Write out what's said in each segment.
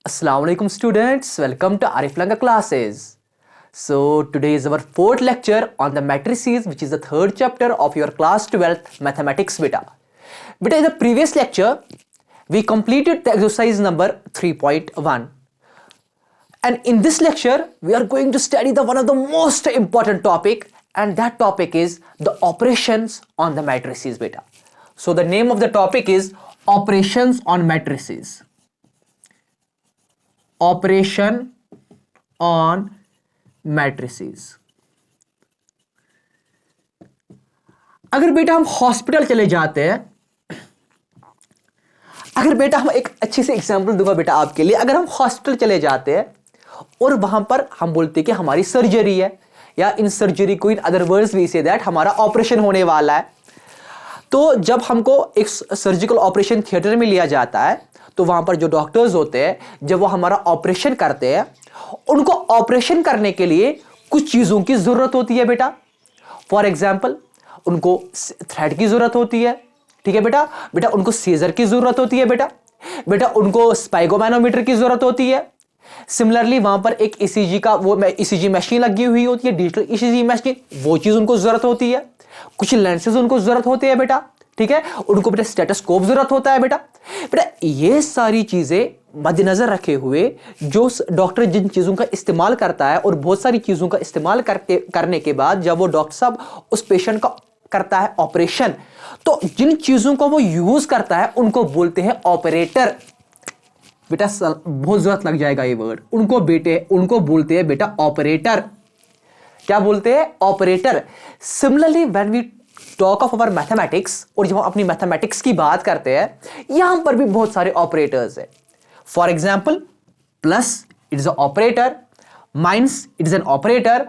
Assalamu alaikum students, welcome to Arif Langa classes. So today is our fourth lecture on the matrices, which is the third chapter of your class 12th mathematics beta. Beta, in the previous lecture we completed the exercise number 3.1, and in this lecture we are going to study the one of the most important topic, and that topic is the operations on the matrices beta. So the name of the topic is operations on matrices. Operation on matrices. अगर बेटा हम hospital चले जाते हैं, अगर बेटा हम एक अच्छी से एग्जांपल दूंगा बेटा आपके लिए। अगर हम हॉस्पिटल चले जाते हैं और वहां पर हम बोलते हैं कि हमारी सर्जरी है, या इन सर्जरी को in other words we say that हमारा ऑपरेशन होने वाला है, तो जब हमको एक सर्जिकल ऑपरेशन थिएटर में लिया जाता है तो वहां पर जो डॉक्टर्स होते हैं, जब वो हमारा ऑपरेशन करते हैं, उनको ऑपरेशन करने के लिए कुछ चीजों की जरूरत होती है बेटा। फॉर एग्जाम्पल उनको थ्रेड की जरूरत होती है, ठीक है बेटा। बेटा उनको सीजर की जरूरत होती है बेटा उनको स्पाइगोमैनोमीटर की जरूरत होती है। सिमिलरली वहां पर एक ईसीजी का वो ईसीजी मशीन लगी हुई होती है, डिजिटल ईसीजी मशीन, वो चीज उनको जरूरत होती है। कुछ लेंसेज उनको जरूरत होते हैं बेटा, ठीक है। उनको बेटा स्टेथोस्कोप जरूरत होता है बेटा। ये सारी चीजें मद्देनजर रखे हुए जो डॉक्टर जिन चीजों का इस्तेमाल करता है, और बहुत सारी चीजों का इस्तेमाल करने के बाद जब वो डॉक्टर साहब उस पेशेंट का करता है ऑपरेशन, तो जिन चीजों को वो यूज करता है उनको बोलते हैं ऑपरेटर। बेटा बहुत जरूरत लग जाएगा ये वर्ड। उनको बोलते हैं बेटा ऑपरेटर। क्या बोलते हैं? Operator. Similarly when we talk of our mathematics, और जब हम अपनी मैथमेटिक्स की बात करते हैं, यहां पर भी बहुत सारे ऑपरेटर्स हैं। For example plus it is a operator, minus it is an operator,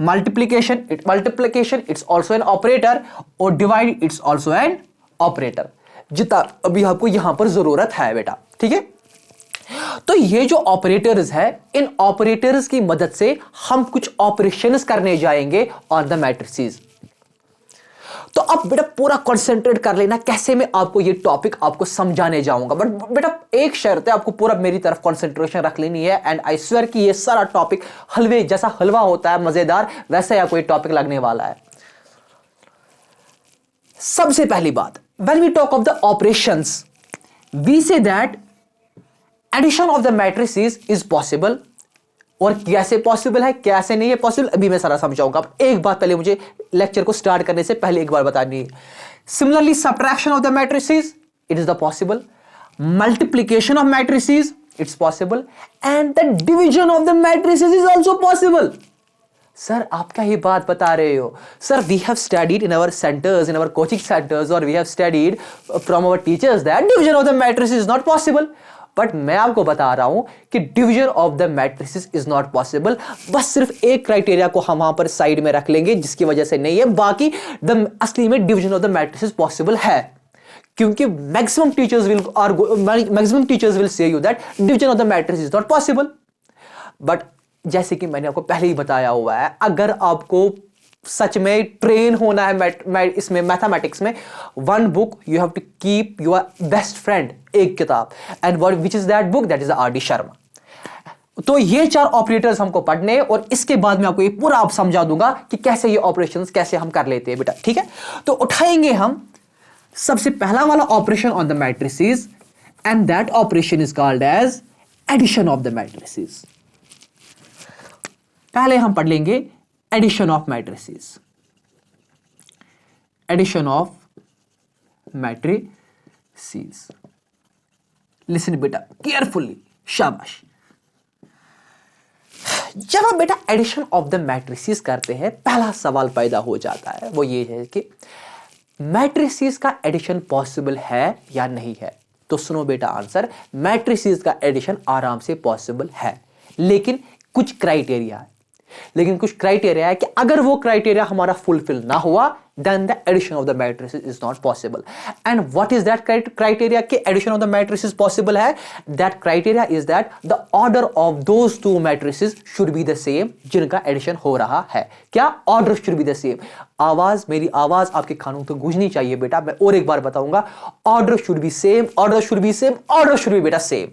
multiplication it's also an operator, और divide it's also an operator, जितना अभी आपको यहां पर जरूरत है बेटा, ठीक है। तो ये जो ऑपरेटर्स है, इन ऑपरेटर्स की मदद से हम कुछ ऑपरेशंस करने जाएंगे ऑन द मैट्रिसेस। तो अब बेटा पूरा कंसंट्रेट कर लेना कैसे मैं आपको ये टॉपिक आपको समझाने जाऊंगा। बट बेटा एक शर्त है, आपको पूरा मेरी तरफ कंसंट्रेशन रख लेनी है। एंड आई स्वेयर कि ये सारा टॉपिक हलवे जैसा हलवा होता है मजेदार, वैसा ही आपको ये टॉपिक लगने वाला है। सबसे पहली बात, when we talk of the operations, we say that addition of the matrices is possible. और कैसे पॉसिबल है, कैसे नहीं है पॉसिबल, अभी मैं सारा समझाऊंगा। एक बात पहले मुझे लेक्चर को स्टार्ट करने से पहले एक बार बतानी है। Similarly subtraction of the matrices it is the possible, multiplication of matrices it's possible, and the division of the matrices is also possible. Sir आप क्या ये बात बता रहे हो? Sir we have studied in our centres, in our coaching centres, और we have studied from our teachers that division of the matrices is not possible. But मैं आपको बता रहा हूं कि division of the matrices is not possible. बस सिर्फ एक क्राइटेरिया को हम वहां पर साइड में रख लेंगे जिसकी वजह से नहीं है, बाकी असली में division of the matrices possible है। क्योंकि maximum teachers will say you that division of the matrix is not possible. But जैसे कि मैंने आपको पहले ही बताया हुआ है, अगर आपको सच में ट्रेन होना है इसमें मैथमेटिक्स में, one book you have to keep your best friend, एक किताब, and what which is that book, that is R D Sharma. तो ये चार ऑपरेटर्स हमको पढ़ने, और इसके बाद मैं आपको ये पूरा आप समझा दूंगा कि कैसे ये ऑपरेशंस कैसे हम कर लेते हैं बेटा, ठीक है। तो उठाएंगे हम सबसे पहला वाला operation on the matrices, and that operation is called as addition of the matrices. पहले हम पढ़ लेंगे addition of matrices. Addition of matrices, listen बेटा केयरफुली, शाबाश। जब हम बेटा एडिशन ऑफ द मैट्रिसेस करते हैं, पहला सवाल पैदा हो जाता है, वो ये है कि मैट्रिसेस का एडिशन पॉसिबल है या नहीं है। तो सुनो बेटा आंसर, मैट्रिसेस का एडिशन आराम से पॉसिबल है, लेकिन कुछ क्राइटेरिया है। कि अगर वो क्राइटेरिया हमारा फुलफिल ना हुआ, then the addition of the matrices is not possible. And what is that criteria कि addition of the matrices possible है? That criteria is that the order of those two matrices should be the same जिनका addition हो रहा है। क्या? Order should be the same। मेरी आवाज आपके कानों तक गूंजनी चाहिए बेटा। मैं और एक बार बताऊंगा, order should be same, order should be same, order should be बेटा same।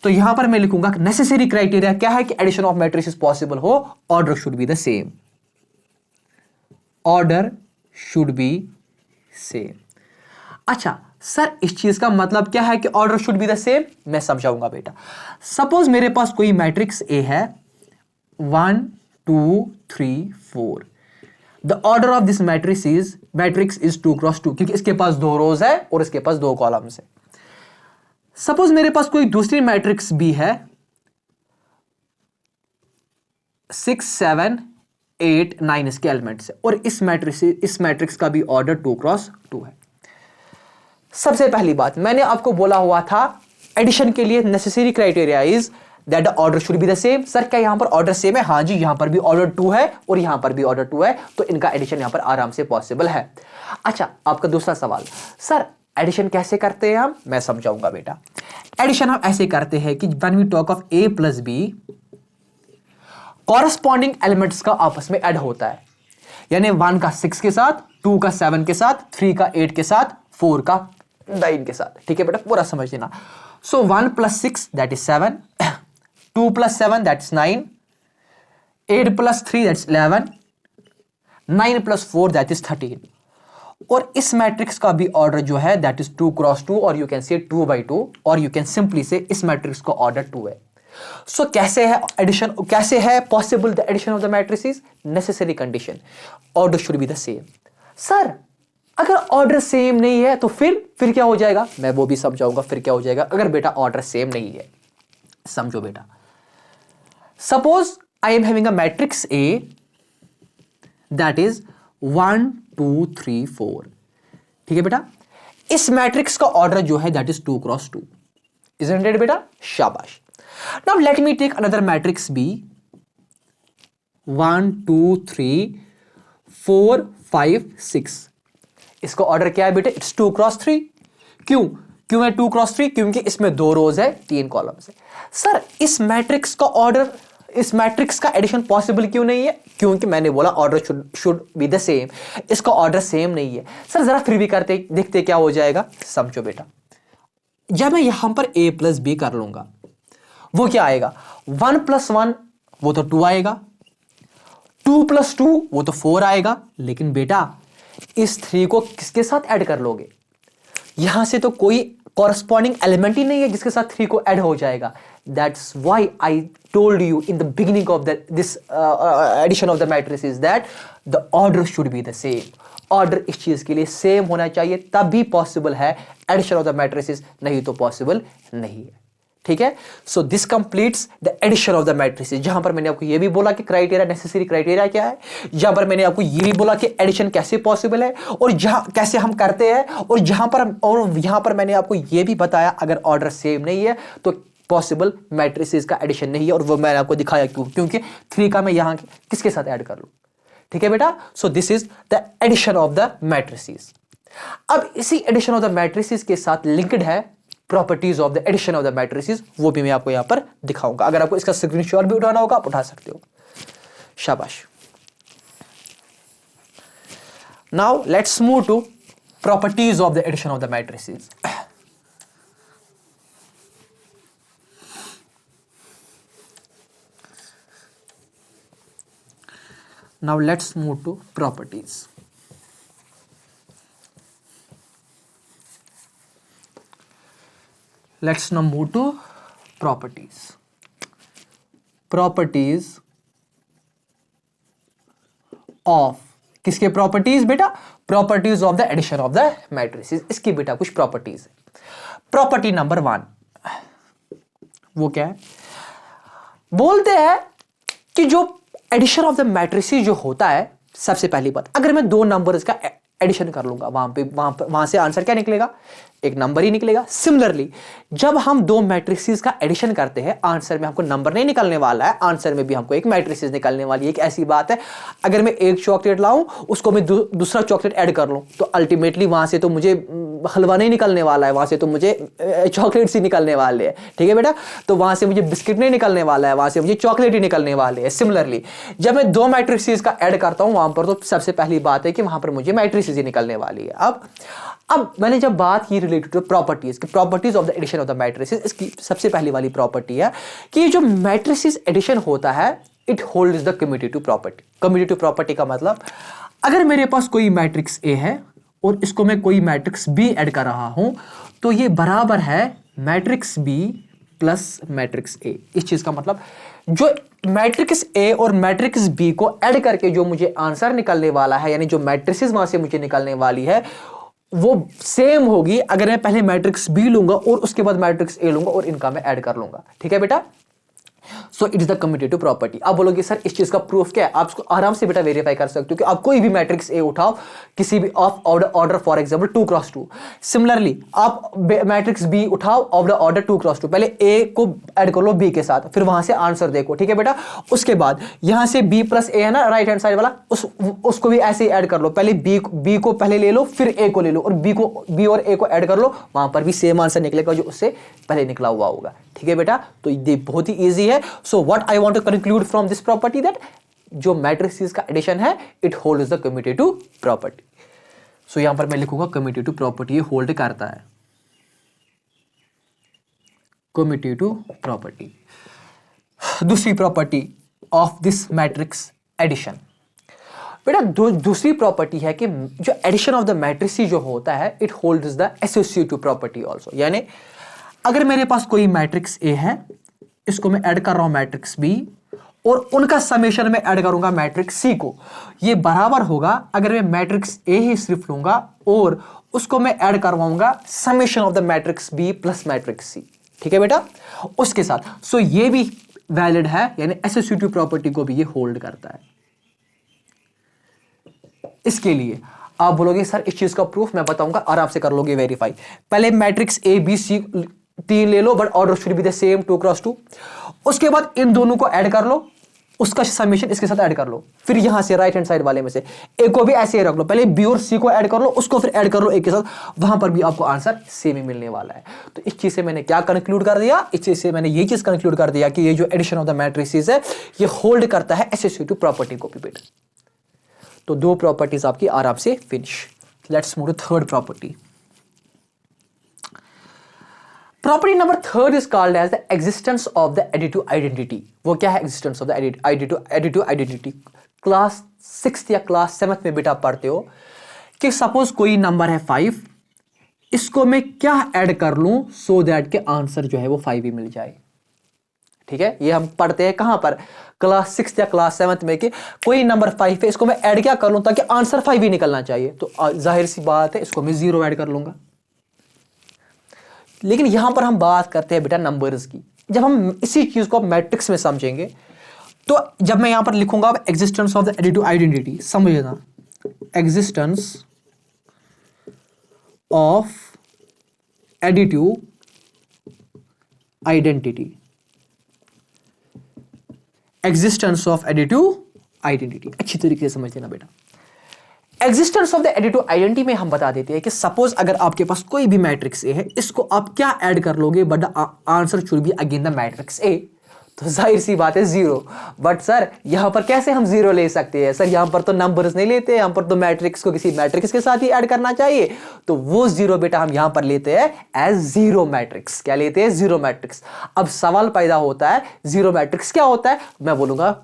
तो यहां पर मैं लिखूंगा नेसेसरी क्राइटेरिया क्या है कि एडिशन ऑफ मैट्रिसेस पॉसिबल हो, order should be the same, order should be same. अच्छा सर इस चीज का मतलब क्या है कि order should be the same, मैं समझाऊंगा बेटा। सपोज मेरे पास कोई मैट्रिक्स ए है 1 2 3 4, the order of this matrix is 2 cross 2, क्योंकि इसके पास 2 रोज है और इसके पास 2 कॉलम्स है। सपोज मेरे पास कोई दूसरी मैट्रिक्स बी है 6 7 8 9 इसके एलिमेंट्स है, और इस मैट्रिक्स का भी ऑर्डर 2 क्रॉस 2 है। सबसे पहली बात मैंने आपको बोला हुआ था एडिशन के लिए necessary criteria is that the order should be the same. Sir क्या यहां पर ऑर्डर सेम है? हाँ जी, यहां पर भी ऑर्डर 2 है और यहां पर भी ऑर्डर 2 है, तो इनका एडिशन यहां पर आराम से पॉसिबल है। अच्छा आपका दूसरा सवाल, सर एडिशन कैसे करते हैं हम? मैं समझाऊंगा बेटा। एडिशन हम ऐसे करते हैं कि when we talk of A plus B, corresponding elements का आपस में ऐड होता है, यानी 1 का 6 के साथ, 2 का 7 के साथ, 3 का 8 के साथ, 4 का 9 के साथ। ठीक है बेटा, पूरा समझ लेना। सो 1 + 6 that is 7, 2 + 7 that is 9, 8 + 3 that is 11, 9 + 4 that is 13। और इस मैट्रिक्स का भी ऑर्डर जो है दैट इज 2 क्रॉस 2, और यू कैन से 2/2, और यू कैन सिंपली से इस मैट्रिक्स का ऑर्डर 2 है। सो कैसे है एडिशन, कैसे है possible the addition of the matrices? Necessary condition, order should be the same. Sir अगर ऑर्डर सेम नहीं है तो फिर क्या हो जाएगा? मैं वो भी समझाऊंगा फिर क्या हो जाएगा अगर बेटा ऑर्डर सेम नहीं है। समझो बेटा, suppose I am having a matrix A that is 1 2 3 4। ठीक है बेटा, इस मैट्रिक्स का ऑर्डर जो है that is 2 cross 2, isn't it बेटा? शाबाश। Now let me take another matrix B 1 2 3 4 5 6। इसका ऑर्डर क्या है बेटे? It's 2 cross 3। क्यों है 2 क्रॉस 3? क्योंकि इसमें 2 रोज है, 3 कॉलम्स है। सर इस मैट्रिक्स का ऑर्डर, इस मैट्रिक्स का एडिशन पॉसिबल क्यों नहीं है? क्योंकि मैंने बोला order should be the same, इसका ऑर्डर सेम नहीं है। सर जरा फिर भी करते देखते क्या हो जाएगा। समझो बेटा, जब मैं यहां पर a प्लस बी कर लूंगा वो क्या आएगा? 1 + 1 वो तो 2 आएगा, 2 + 2 वो तो 4 आएगा। लेकिन बेटा इस 3 को किसके साथ ऐड कर लोगे? यहां से तो कोई कॉरस्पॉन्डिंग एलिमेंट ही नहीं है जिसके साथ 3 को ऐड हो जाएगा। That's why I told you in the beginning of this addition of the matrices that the order should be the same. Order इस चीज के लिए सेम होना चाहिए, तब भी पॉसिबल है एडिशन ऑफ द मैट्रिसेस, नहीं तो पॉसिबल नहीं है। ठीक है, so this completes the addition of the matrices. जहां पर मैंने आपको यह भी बोला कि क्राइटेरिया, नेसेसरी क्राइटेरिया क्या है, जहां पर मैंने आपको यह भी बोला कि एडिशन कैसे पॉसिबल है और जहां कैसे हम करते हैं, और यहां पर मैंने आपको यह भी बताया अगर ऑर्डर सेम नहीं है तो पॉसिबल मैट्रिसेस का एडिशन नहीं है, और वो मैंने आपको दिखाया क्योंकि 3 का मैं यहां किसके साथ ऐड कर लूं। ठीक है बेटा, so this is the addition of the matrices. अब इसी एडिशन ऑफ द मैट्रिसेस के साथ लिंक्ड है properties of the addition of the matrices, वो भी मैं आपको यहां पर दिखाऊंगा। अगर आपको इसका स्क्रीनशॉट भी उठाना होगा आप उठा सकते हो। शाबाश। Now let's move to properties of the addition of the matrices. Now let's move to properties. Let's now move to properties. Properties of किसके प्रॉपर्टीज बेटा? Properties of the addition of the matrices. इसकी बेटा कुछ properties है। Property number 1 वो क्या है? बोलते हैं कि जो एडिशन ऑफ द मैट्रिसेस जो होता है, सबसे पहली बात, अगर मैं 2 नंबर्स का एडिशन कर लूंगा वहां से आंसर क्या निकलेगा? एक नंबर ही निकलेगा। सिमिलरली जब हम 2 मैट्रिसेस का एडिशन करते हैं, आंसर में हमको नंबर नहीं निकलने वाला है, आंसर में भी हमको एक मैट्रिसेस निकलने वाली है। एक ऐसी बात है, अगर मैं एक चॉकलेट लाऊं उसको मैं दूसरा चॉकलेट ऐड कर लूं तो अल्टीमेटली वहां से तो मुझे हलवा नहीं निकलने वाला है, वहां से तो मुझे चॉकलेट्स ही निकलने वाले हैं, ठीक है बेटा। तो वहां से मुझे बिस्किट नहीं निकलने वाला है, वहां से मुझे चॉकलेट ही निकलने वाले हैं। सिमिलरली जब मैं दो मैट्रिसेस का ऐड करता हूं वहां पर, तो सबसे पहली बात है कि वहां पर मुझे मैट्रिसेस ही निकलने वाली है। अब मैंने जब बात की related to properties of the addition of the matrices, इसकी सबसे पहली वाली प्रॉपर्टी है कि जो मैट्रिसेस एडिशन होता है it holds the commutative property. Commutative property का मतलब, अगर मेरे पास कोई मैट्रिक्स ए है और इसको मैं कोई मैट्रिक्स बी ऐड कर रहा हूं, तो ये बराबर है matrix B plus matrix A. इस चीज का मतलब, जो मैट्रिक्स ए और मैट्रिक्स बी को ऐड करके जो मुझे आंसर निकलने वाला है, यानी जो मैट्रिसेस वहां से मुझे निकलने वाली है, वो सेम होगी अगर मैं पहले मैट्रिक्स बी लूंगा और उसके बाद मैट्रिक्स ए लूंगा और इनका मैं ऐड कर लूंगा, ठीक है बेटा। So it is the commutative property. आप बोलोगे सर इस चीज का प्रूफ क्या है? आप इसको आराम से बेटा वेरीफाई कर सकते हो कि आप कोई भी मैट्रिक्स ए उठाओ, किसी भी of order for example 2x2। Similarly आप मैट्रिक्स बी उठाओ ऑफ द ऑर्डर 2x2, पहले ए को ऐड कर लो बी के साथ, फिर वहां से आंसर देखो, ठीक है बेटा। उसके बाद यहां से बी प्लस ए है ना राइट हैंड साइड वाला, उसको भी ऐसे ही ऐड कर लो, पहले बी को पहले ले लो, फिर ए को ले लो, और बी और ए को ऐड कर लो, वहां पर भी सेम आंसर निकलेगा जो उससे पहले निकला हुआ होगा, ठीक है बेटा। तो ये बहुत ही ईजी है। So what I want to conclude from this property, that जो मैट्रिसेस का एडिशन है it holds the commutative property. So यहां पर मैं लिखूंगा कम्यूटेटिव प्रॉपर्टी, ये होल्ड करता है कम्यूटेटिव प्रॉपर्टी। दूसरी property of this matrix addition, बेटा दूसरी प्रॉपर्टी है कि जो एडिशन ऑफ द मैट्रिक्स जो होता है it holds the associative property also. यानी अगर मेरे पास कोई मैट्रिक्स ए है, इसको मैं ऐड कर रहा हूं मैट्रिक्स बी, और उनका समेशन में ऐड करूंगा मैट्रिक्स सी को, ये बराबर होगा अगर मैं मैट्रिक्स ए ही सिर्फ लूंगा और उसको मैं ऐड करवाऊंगा summation of the matrix B plus matrix c, ठीक है बेटा, उसके साथ। सो ये भी वैलिड है, यानी एसोसिएटिव प्रॉपर्टी को भी ये होल्ड करता है। इसके लिए आप बोलोगे सर इस चीज का प्रूफ, मैं बताऊंगा, आराम से कर लोगे वेरीफाई। पहले मैट्रिक्स ए बी सी तीन ले लो, but order should be the same 2x2। उसके बाद इन दोनों को ऐड कर लो, उसका समेशन इसके साथ ऐड कर लो, फिर यहां से राइट हैंड साइड वाले में से ए को भी ऐसे ही रख लो, पहले बी और सी को ऐड कर लो, उसको फिर ऐड कर लो ए के साथ, वहां पर भी आपको आंसर सेम ही मिलने वाला है। तो इस चीज से मैंने क्या कंक्लूड कर दिया? इस चीज से मैंने ये चीज कंक्लूड कर दिया कि ये जो एडिशन ऑफ द मैट्रिसेस है ये होल्ड करता है एसोसिएटिव प्रॉपर्टी को भी बेटा। तो दो प्रॉपर्टीज आपकी आराम से finish. Let's move to third property. Property number third is called as the existence of the additive identity. वो क्या है existence of the additive identity? Class 6th या क्लास 7th में बेटा पढ़ते हो कि सपोज कोई नंबर है 5, इसको मैं क्या ऐड कर लूं सो दैट के आंसर जो है वो 5 ही मिल जाए, ठीक है। ये हम पढ़ते हैं कहां पर? क्लास 6th या क्लास 7th में कि कोई नंबर 5 है, इसको मैं ऐड क्या कर लूं ताकि आंसर 5 ही निकलना चाहिए। तो जाहिर सी बात है इसको मैं 0 ऐड कर लूंगा। लेकिन यहां पर हम बात करते हैं बेटा नंबर्स की। जब हम इसी चीज को मैट्रिक्स में समझेंगे, तो जब मैं यहां पर लिखूंगा existence of the additive identity, समझना existence of additive identity, existence of additive identity अच्छी तरीके से समझ लेना बेटा। Existence of the additive identity में हम बता देते हैं कि सपोज अगर आपके पास कोई भी मैट्रिक्स ए है, इसको आप क्या ऐड कर लोगे, but answer should be again the matrix A. तो जाहिर सी बात है 0। बट सर यहां पर कैसे हम 0 ले सकते हैं? सर यहां पर तो नंबर्स नहीं लेते, यहां पर तो मैट्रिक्स को किसी मैट्रिक्स के साथ ही ऐड करना चाहिए। तो वो 0 बेटा हम यहां पर लेते हैं एज 0 मैट्रिक्स। क्या लेते हैं? 0 मैट्रिक्स। अब सवाल पैदा होता है 0 मैट्रिक्स क्या होता है? मैं बोलूंगा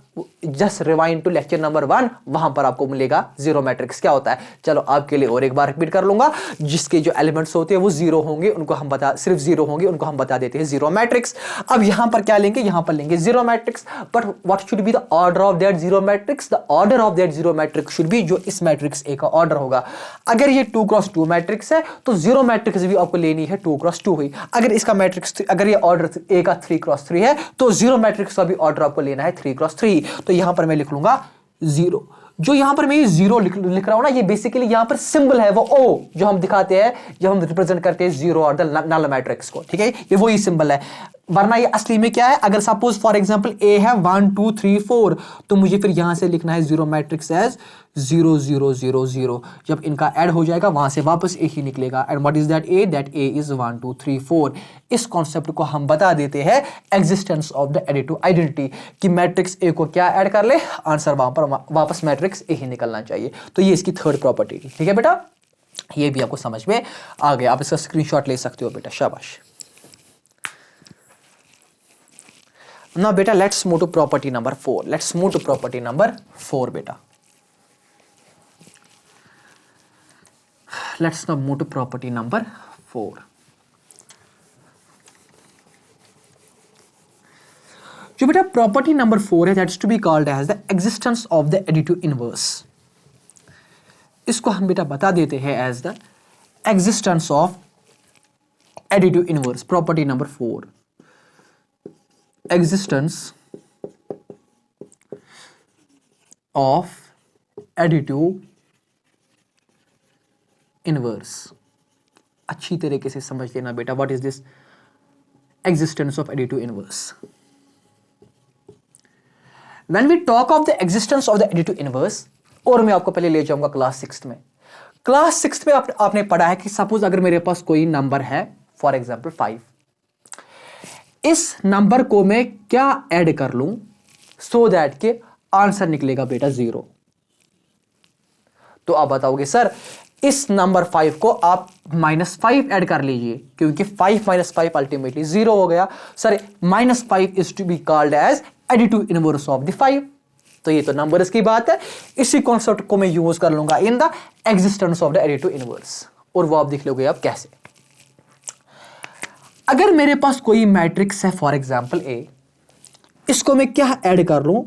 just rewind to lecture number 1, वहां पर आपको मिलेगा 0 मैट्रिक्स क्या होता है। चलो आपके लिए और एक बार रिपीट कर लूंगा। जिसके जो एलिमेंट्स होते हैं वो 0 होंगे, उनको हम सिर्फ 0 होंगे, उनको हम बता देते हैं 0 मैट्रिक्स। अब यहां पर क्या लेंगे? यहां पर लेंगे 0 matrix. But what should be the order of that 0 matrix? The order of that 0 matrix should B जो इस मैट्रिक्स ए का ऑर्डर होगा। अगर ये 2x2 मैट्रिक्स है तो 0 मैट्रिक्स भी आपको लेनी है 2x2 हुई। अगर इसका मैट्रिक्स अगर ये ऑर्डर ए का 3x3 है तो 0 मैट्रिक्स का भी ऑर्डर आपको लेना है 3x3। तो यहां पर मैं लिख लूंगा 0। जो यहां पर मैं ये 0 लिख रहा हूं ना, ये बेसिकली यहां पर सिंबल है वो O जो हम दिखाते हैं जब हम रिप्रेजेंट करते हैं 0 और द नल मैट्रिक्स को, ठीक है। ये वही सिंबल है। वरना ये असली में क्या है, अगर सपोज फॉर एग्जांपल ए है 1 2 3 4, तो मुझे फिर यहां से लिखना है जीरो मैट्रिक्स एज 0 0 0 0। जब इनका ऐड हो जाएगा वहां से वापस ए ही निकलेगा। And what is that A? That A is 1 2 3 4। इस कॉन्सेप्ट को हम बता देते हैं existence of the additive identity, कि मैट्रिक्स ए को क्या ऐड कर ले, आंसर वहां पर वापस मैट्रिक्स ए ही निकलना चाहिए। तो ये इसकी थर्ड प्रॉपर्टी थी। ठीक है बेटा, ये भी आपको समझ में आ गया। आप इसका स्क्रीनशॉट ले सकते हो बेटा, शाबाश। Now beta, let's move to property number 4. Let's move to property number 4 beta. Let's now move to property number 4. जो बेटा प्रॉपर्टी नंबर 4 है, that's to be called as the existence of the additive inverse. इसको हम बेटा बता देते हैं as the existence of additive inverse. Property number 4, existence of additive inverse। अच्छी तरीके से समझ लेना बेटा, what is this existence of additive inverse। when we talk of the existence of the additive inverse, और मैं आपको पहले ले जाऊंगा क्लास 6 में। क्लास 6 में आपने पढ़ा है कि सपोज अगर मेरे पास कोई नंबर है, फॉर एग्जांपल 5, इस नंबर को मैं क्या ऐड कर लूं सो दैट के आंसर निकलेगा बेटा 0। तो आप बताओगे सर इस नंबर 5 को आप -5 ऐड कर लीजिए, क्योंकि 5 - 5 अल्टीमेटली 0 हो गया। Sir -5 is to be called as additive inverse of the 5। तो ये तो नंबर्स की बात है। इसी कॉन्सेप्ट को मैं यूज कर लूंगा in the existence of the additive inverse, और वो आप देख लोगे आप कैसे। अगर मेरे पास कोई मैट्रिक्स है फॉर एग्जांपल ए, इसको मैं क्या ऐड कर लूं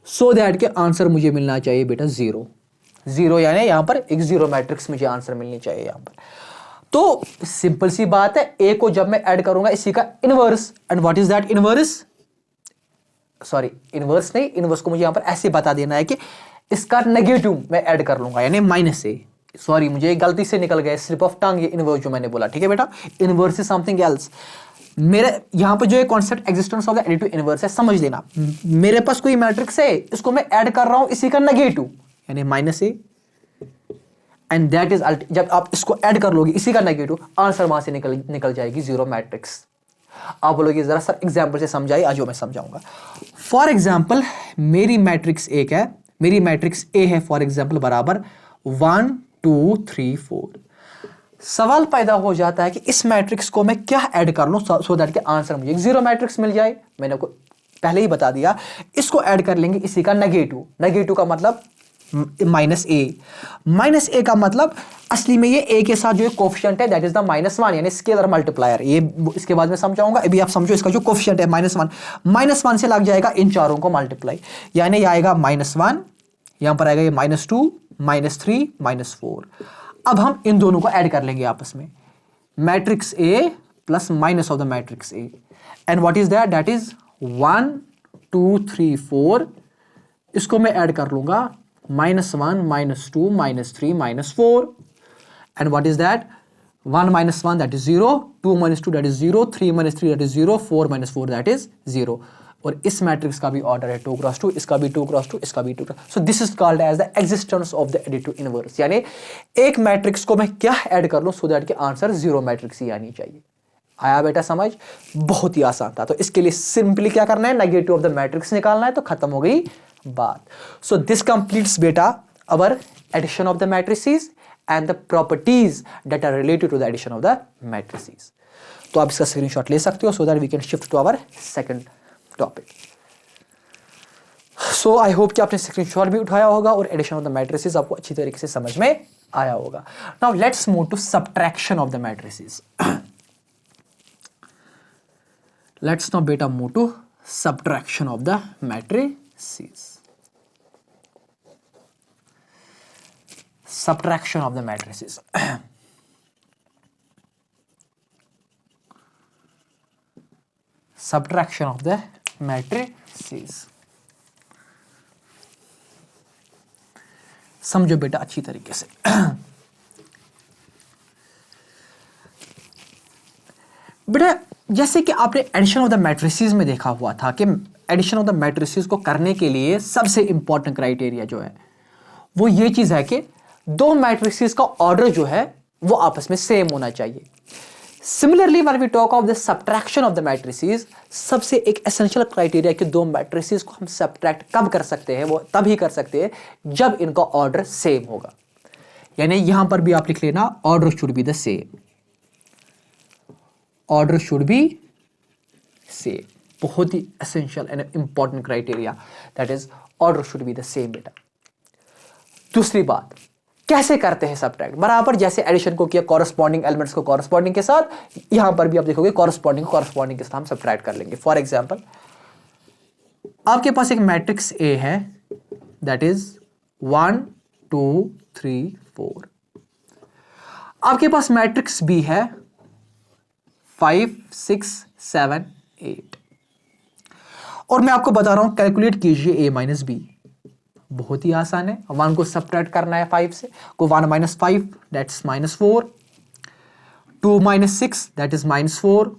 सो दैट के आंसर मुझे मिलना चाहिए बेटा 0 0, यानी यहां पर एक 0 मैट्रिक्स मुझे आंसर मिलनी चाहिए यहां पर। तो सिंपल सी बात है, ए को जब मैं ऐड करूंगा इसी का inverse, and what is that inverse? Sorry inverse नहीं, इनवर्स को मुझे यहां पर ऐसे बता देना है कि इसका नेगेटिव मैं ऐड कर लूंगा, यानी -a। सॉरी मुझे गलती से निकल गया, स्लिप ऑफ टंग, ये इनवर्स जो मैंने बोला। ठीक है बेटा, इनवर्स इज समथिंग एल्स। मेरे यहां पर जो एक concept existence of the additive inverse है, समझ लेना। मेरे पास कोई मैट्रिक्स है, इसको मैं ऐड कर रहा हूं इसी का नेगेटिव, यानी -a, एंड दैट इज जब आप इसको ऐड कर लोगे इसी का नेगेटिव, आंसर वहां से निकल जाएगी 0 मैट्रिक्स। आप बोलोगे जरा सर एग्जाम्पल से समझाइए, आज मैं समझाऊंगा। फॉर एग्जाम्पल मेरी मैट्रिक्स एक है, मेरी मैट्रिक्स ए है फॉर एग्जाम्पल बराबर 1 2 3 4। सवाल पैदा हो जाता है कि इस मैट्रिक्स को मैं क्या ऐड कर लूं सो दैट के आंसर मुझे एक 0 मैट्रिक्स मिल जाए। मैंने आपको पहले ही बता दिया, इसको ऐड कर लेंगे इसी का नेगेटिव। नेगेटिव का मतलब -a का मतलब असली में ये a के साथ जो कोफिशिएंट है दैट इज द -1, यानी स्केलर मल्टीप्लायर। ये इसके बाद में समझाऊंगा, अभी आप समझो इसका जो कोफिशिएंट है -1 से लग जाएगा इन चारों को मल्टीप्लाई, यानी ये आएगा -1, यहां पर आएगा ये -2 -3 -4। अब हम इन दोनों को ऐड कर लेंगे आपस में, matrix A plus minus of the matrix A, and what is that? That is 1 2 3 4। इसको मैं ऐड कर लूंगा -1 -2 -3 -4, and what is that? 1 - 1 that is 0, 2 - 2 that is 0, 3 - 3 that is 0, 4 - 4 that is 0। और इस मैट्रिक्स का भी ऑर्डर है 2 क्रॉस 2, इसका भी 2 क्रॉस 2, इसका भी 2 cross. So this is called as the existence of the additive inverse, यानी एक मैट्रिक्स को मैं क्या ऐड कर लूं सो दैट के आंसर 0 मैट्रिक्स ही आनी चाहिए। आया बेटा समझ? बहुत ही आसान था। तो इसके लिए सिंपली क्या करना है, नेगेटिव ऑफ द मैट्रिक्स निकालना है, तो खत्म हो गई बात। सो दिस कंप्लीट्स बेटा our addition of the matrices and the properties that are related to the addition of the matrices। तो आप इसका स्क्रीनशॉट ले सकते हो so that we can shift to our second topic। So I hope कि आपने screenshot भी उठाया होगा और एडिशन ऑफ द मैट्रिसेस आपको अच्छी तरीके से समझ में आया होगा। Now let's move to subtraction of the matrices। Let's now beta move to subtraction of the matrices। Subtraction of the matrices। Subtraction of the matrices। समझो बेटा अच्छी तरीके से। बेटा जैसे कि आपने एडिशन ऑफ द मैट्रिसेस में देखा हुआ था कि एडिशन ऑफ द मैट्रिसेस को करने के लिए सबसे इंपॉर्टेंट क्राइटेरिया जो है वो ये चीज है कि दो मैट्रिसेस का ऑर्डर जो है वो आपस में सेम होना चाहिए। Similarly when we talk of the subtraction of the matrices, सबसे एक एसेंशियल क्राइटेरिया कि दो मैट्रिसेस को हम सब्ट्रैक्ट कब कर सकते हैं, वो तभी कर सकते हैं जब इनका ऑर्डर सेम होगा। यानी यहां पर भी आप लिख लेना order should be the same, order should be same, बहुत ही essential and important criteria, that is order should be the same बेटा। दूसरी बात, कैसे करते हैं सब्ट्रैक्ट, बराबर जैसे एडिशन को किया कॉरस्पॉन्डिंग एलिमेंट्स को कॉरस्पॉन्डिंग के साथ, यहां पर भी आप देखोगे कॉरस्पॉन्डिंग के साथ हम सब्ट्रैक्ट कर लेंगे। फॉर एग्जांपल आपके पास एक मैट्रिक्स ए है दैट इज 1 2 3 4, आपके पास मैट्रिक्स बी है 5 6 7 8, और मैं आपको बता रहा हूं कैलकुलेट कीजिए ए माइनस बी। बहुत ही आसान है, 1 को सब्ट्रैक्ट करना है 5 से, को 1 minus 5 that is minus 4, 2 minus 6 that is minus 4,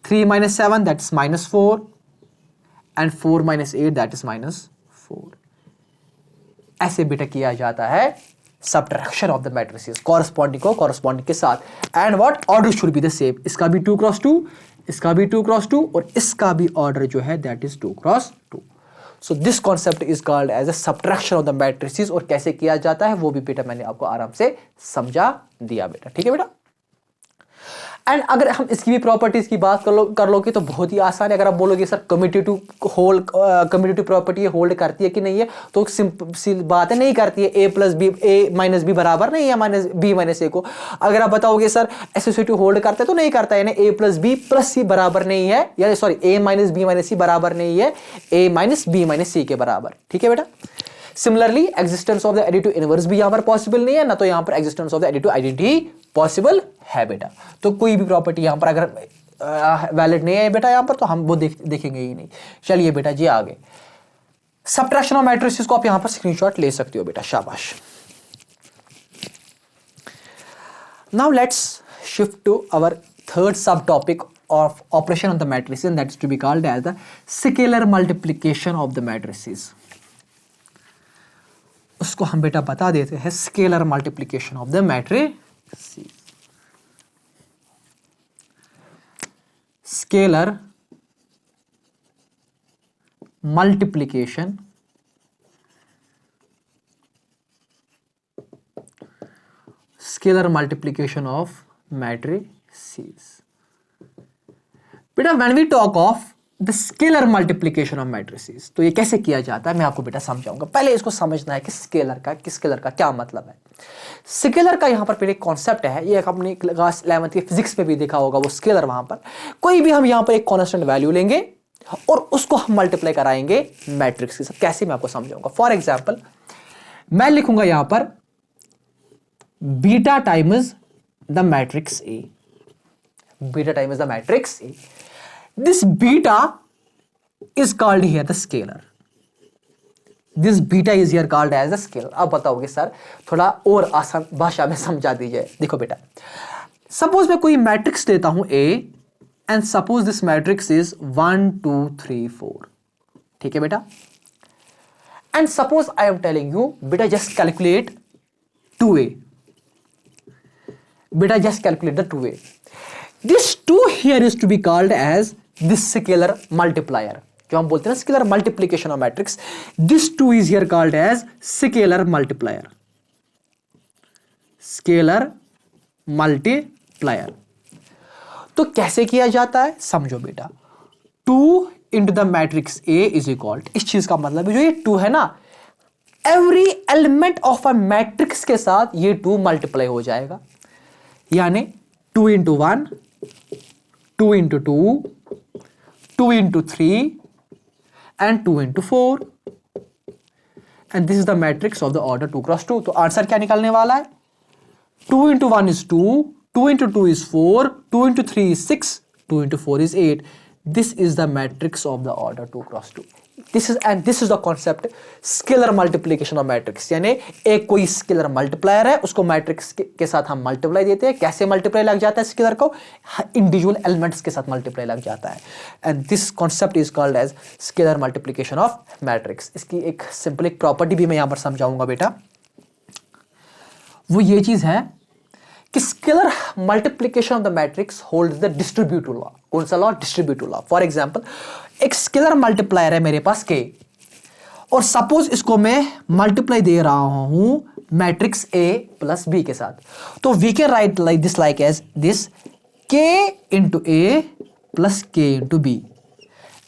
3 minus 7 that is minus 4 and 4 minus 8 that is minus 4। ऐसे बेटा किया जाता है subtraction of the matrices, corresponding को कॉरस्पॉन्डिंग के साथ। And what, order should be the same, इसका भी 2 क्रॉस 2, इसका भी 2 क्रॉस 2 और इसका भी ऑर्डर जो है that is 2 cross 2। So this concept is called as a subtraction of the matrices, और कैसे किया जाता है वो भी बेटा मैंने आपको आराम से समझा दिया बेटा, ठीक है बेटा। एंड अगर हम इसकी भी प्रॉपर्टीज की बात कर लोगे तो बहुत ही आसान है। अगर आप बोलोगे सर कम्यूटेटिव प्रॉपर्टी होल्ड करती है कि नहीं है, तो सिंपल सी बात है, नहीं करती है। ए प्लस बी, ए माइनस बी बराबर नहीं है माइनस बी माइनस ए को। अगर आप बताओगे सर एसोसिएटिव होल्ड करता है, तो नहीं करता है, यानी ए प्लस बी प्लस सी बराबर नहीं है, या सॉरी ए माइनस बी माइनस सी बराबर नहीं है ए माइनस बी माइनस सी के बराबर, ठीक है बेटा। Similarly existence of the additive inverse भी यहां पर पॉसिबल नहीं है, ना तो यहां पर existence of the additive identity possible है बेटा। तो कोई भी प्रॉपर्टी यहां पर अगर वैलिड नहीं है बेटा यहां पर, तो हम वो देखेंगे ही नहीं। चलिए बेटा जी आगे, सब्ट्रैक्शन ऑफ मैट्रिसेस को आप यहां पर स्क्रीनशॉट ले सकते हो बेटा, शाबाश। Now let's shift to our third सब topic of operation on the matrices, and that is to be called as the scalar multiplication of the matrices। उसको हम बेटा बता देते हैं scalar multiplication of the matrices. Scalar multiplication of matrices. बेटा when we talk of the scalar multiplication of matrices, तो ये कैसे किया जाता है मैं आपको बेटा समझाऊंगा। पहले इसको समझना है कि स्केलर का क्या मतलब है। स्केलर का यहां पर पहले कॉन्सेप्ट है, ये आपने क्लास 11th के फिजिक्स में भी देखा होगा, वो स्केलर वहां पर कोई भी हम यहां पर एक कांस्टेंट वैल्यू लेंगे और उसको हम मल्टीप्लाई कराएंगे मैट्रिक्स के साथ। कैसे मैं आपको समझाऊंगा। फॉर एग्जाम्पल मैं लिखूंगा यहां पर beta times the matrix A, beta times the matrix A. This beta is called here the scalar. This beta is here called as a scalar। अब बताओगे सर थोड़ा और आसान भाषा में समझा दीजिए। देखो बेटा, सपोज मैं कोई मैट्रिक्स लेता हूं A and suppose this matrix is 1 2 3 4, ठीक है बेटा। And suppose I am telling you बेटा जस्ट कैलकुलेट 2A, बेटा just calculate the 2A। This 2 here is to be called as this scalar multiplier, जो हम बोलते हैं ना scalar multiplication of matrix. This 2 is here called as scalar multiplier, scalar multiplier। तो कैसे किया जाता है समझो बेटा। 2 into the matrix A is equal, इस चीज का मतलब है जो ये 2 है ना, every element of a matrix के साथ ये 2 मल्टीप्लाई हो जाएगा, यानी 2 into 1, 2 into 2, 2 into 3 and 2 into 4, and this is the matrix of the order 2 cross 2। तो आंसर क्या निकलने वाला है, 2 into 1 is 2, 2 into 2 is 4, 2 into 3 is 6, 2 into 4 is 8। This is the matrix of the order 2 cross 2। This is the concept scalar multiplication of matrix, यानी एक कोई scalar multiplier है, उसको मैट्रिक्स के साथ हम मल्टीप्लाई देते हैं। कैसे मल्टीप्लाई लग जाता है स्केलर को? इंडिविजुअल एलिमेंट्स के साथ मल्टीप्लाई लग जाता है, and this concept is called as scalar multiplication of matrix. इसकी एक सिंपल एक प्रॉपर्टी भी मैं यहां पर समझाऊंगा बेटा। वो ये चीज है कि scalar multiplication of the matrix holds the distributive law. कौन सा law? Distributive law. For example, एक स्केलर मल्टीप्लायर है मेरे पास k, और सपोज इसको मैं मल्टीप्लाई दे रहा हूं मैट्रिक्स a प्लस b के साथ, तो we can write like as this k into a plus k into b।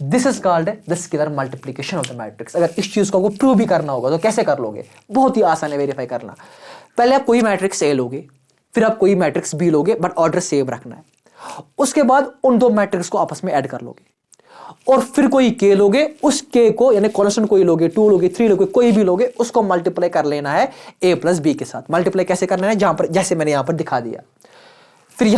This is called the scalar multiplication of the matrix. अगर इस चीज को प्रूव भी करना होगा तो कैसे कर लोगे? बहुत ही आसान है वेरीफाई करना। पहले आप कोई मैट्रिक्स a लोगे, फिर आप कोई मैट्रिक्स b लोगे, बट ऑर्डर सेम रखना है। उसके बाद उन दो मैट्रिक्स को आपस में ऐड कर लोगे, और फिर कोई k लोगे, उस k को यानी कांस्टेंट कोई लोगे, 2 लोगे, 3 लोगे, कोई भी लोगे, उसको मल्टीप्लाई कर लेना है a प्लस b के साथ। मल्टीप्लाई कैसे करना है? जहां पर जैसे मैंने यहां पर दिखा दिया। फिर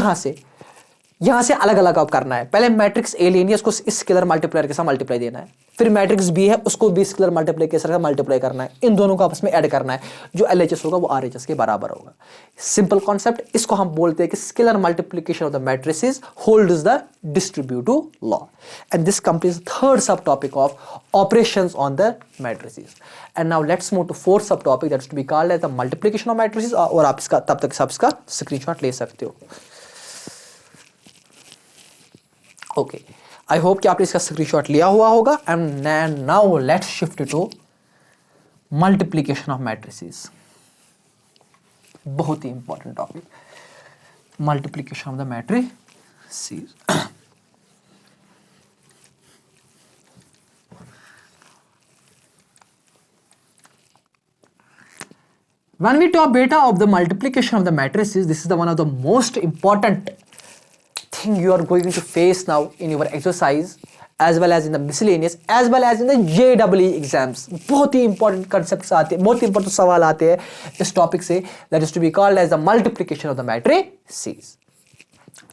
यहां से अलग अलग आप करना है। पहले मैट्रिक्स a लेनी है, उसको इस स्केलर मल्टीप्लायर के साथ मल्टीप्लाई देना है। फिर मैट्रिक्स b है, उसको b स्केलर मल्टीप्लाई के साथ मल्टीप्लाई करना है। इन दोनों को आपस में ऐड करना है, जो LHS होगा वो RHS के बराबर होगा। सिंपल कॉन्सेप्ट, इसको हम बोलते हैं कि scalar multiplication of the matrices holds the distributive law, and this completes third सब topic of operations on the matrices. And now let's move to fourth sub topic, that's to be called as the multiplication of matrices. और आप इसका तब तक सब इसका screenshot ले सकते हो। ओके, आई होप कि आपने इसका स्क्रीनशॉट लिया हुआ होगा। And now let's shift to multiplication of matrices. बहुत ही important topic, multiplication of the matrices. When we talk beta of the multiplication of the matrices, this is the one of the most important thing you are going to face now in your exercise, as well as in the miscellaneous, as well as in the JEE exams. बहुत ही important concepts आते हैं, बहुत ही important सवाल आते हैं इस topic से, that is to be called as the multiplication of the matrices.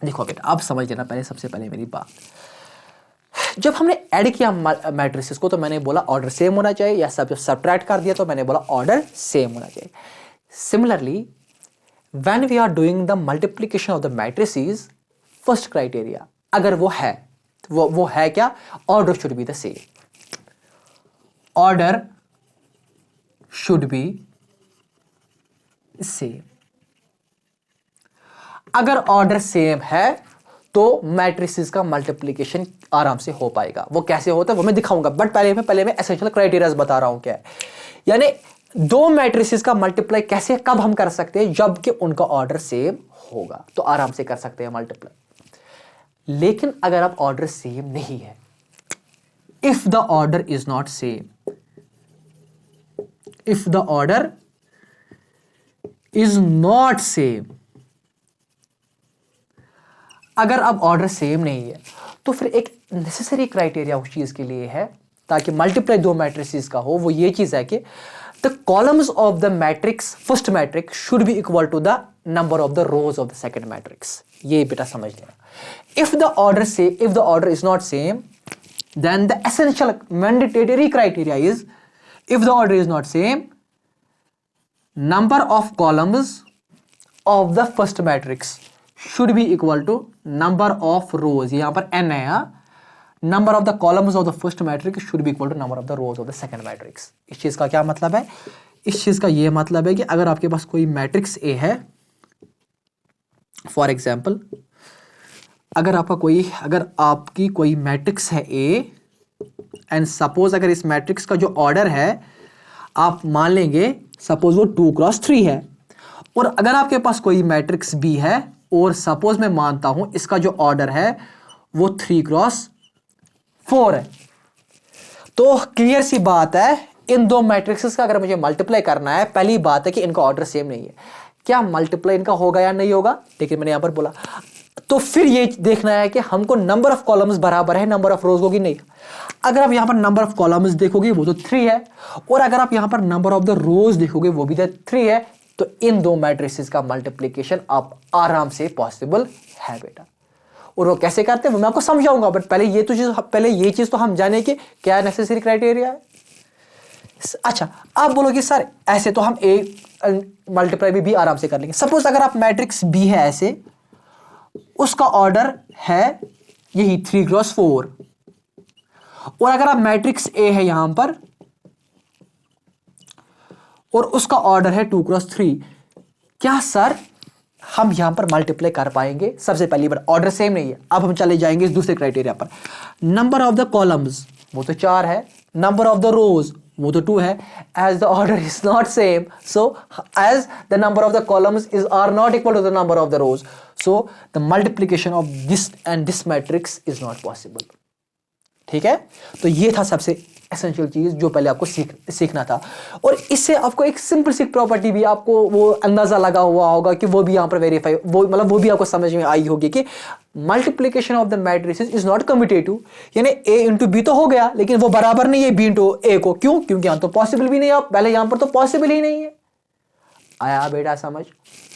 देखो बेटा, आप समझ लेना पहले, सबसे पहले मेरी बात, जब हमने ऐड किया मैट्रिसेस को तो मैंने बोला ऑर्डर सेम होना चाहिए, या जब सब्ट्रैक्ट कर दिया तो मैंने बोला ऑर्डर सेम होना चाहिए। Similarly when we are doing the multiplication of the matrices, first criteria अगर वो है, वो है क्या? Order should be the same. Order should be same. अगर ऑर्डर सेम है तो मैट्रिसेस का मल्टीप्लिकेशन आराम से हो पाएगा। वो कैसे होता है वो मैं दिखाऊंगा, बट पहले मैं एसेंशियल क्राइटेरियाज बता रहा हूं क्या है। यानी दो मैट्रिसेस का मल्टीप्लाई कैसे कब हम कर सकते हैं? जबकि उनका ऑर्डर सेम होगा तो आराम से कर सकते हैं मल्टीप्लाई। लेकिन अगर आप ऑर्डर सेम नहीं है, if the order is not same, if the order is not same, अगर अब ऑर्डर सेम नहीं है तो फिर एक नेसेसरी क्राइटेरिया उस चीज के लिए है ताकि मल्टीप्लाई दो मैट्रिसेस का हो, वो ये चीज है कि the columns of the matrix, first matrix should be equal to the number of the rows of the second matrix. ये बेटा समझ लेना। If the order is not same, then the essential mandatory criteria is, if the order is not same, number of columns of the first matrix should be equal to number of rows, यहां पर n है, number of the columns of the first matrix should be equal to number of the rows of the second matrix। इस चीज का क्या मतलब है? इस चीज का ये मतलब है कि अगर आपके पास कोई मैट्रिक्स A है, फॉर एग्जाम्पल अगर आपकी कोई मैट्रिक्स है A, एंड सपोज अगर इस मैट्रिक्स का जो ऑर्डर है आप मान लेंगे सपोज वो 2x3 है, और अगर आपके पास कोई मैट्रिक्स B है और सपोज मैं मानता हूं इसका जो ऑर्डर है वो 3x4 है, तो क्लियर सी बात है इन दो मैट्रिक्सेस का अगर मुझे मल्टीप्लाई करना है, पहली बात है कि इनका ऑर्डर सेम नहीं है। क्या मल्टीप्लाई इनका होगा या नहीं होगा? देखिए मैंने यहां पर बोला, तो फिर ये देखना है कि हमको नंबर ऑफ कॉलम्स बराबर है नंबर ऑफ रोज होगी नहीं। अगर आप यहां पर नंबर ऑफ कॉलम्स देखोगे वो तो 3 है, और अगर आप यहां पर नंबर ऑफ द रोज देखोगे वो भी 3 है, तो इन दो मैट्रिसेस का मल्टीप्लिकेशन आप आराम से पॉसिबल है बेटा। और वो कैसे करते हैं वो मैं आपको समझाऊंगा, बट पहले ये चीज तो हम जाने कि क्या नेसेसरी क्राइटेरिया है। अच्छा, आप बोलोगे सर ऐसे तो हम ए मल्टीप्लाई भी आराम से कर लेंगे। सपोज अगर आप मैट्रिक्स बी है ऐसे, उसका ऑर्डर है यही 3x4, और अगर आप मैट्रिक्स ए है यहां पर और उसका ऑर्डर है 2x3, क्या सर हम यहां पर मल्टीप्लाई कर पाएंगे? सबसे पहली बार ऑर्डर सेम नहीं है। अब हम चले जाएंगे इस दूसरे क्राइटेरिया पर। नंबर ऑफ द कॉलम्स वो तो 4 है, नंबर ऑफ द रोज वो तो 2 है। As the order is not same, so as the number of the columns is are not equal to the number of the rows, so the multiplication of this and this matrix is not possible. ठीक है, तो ये था सबसे essential चीज जो पहले आपको सीखना था। और इससे आपको एक सिंपल सी प्रॉपर्टी भी आपको वो अंदाजा लगा हुआ होगा कि वो भी यहां पर वेरीफाई, वो मतलब वो भी आपको समझ में आई होगी कि multiplication of the matrices is not commutative, यानी ए इंटू बी तो हो गया लेकिन वो बराबर नहीं है बी इंटू ए को। क्यों? क्योंकि यहां तो पॉसिबल भी नहीं है, पहले यहां पर तो पॉसिबल ही नहीं है। आया बेटा समझ?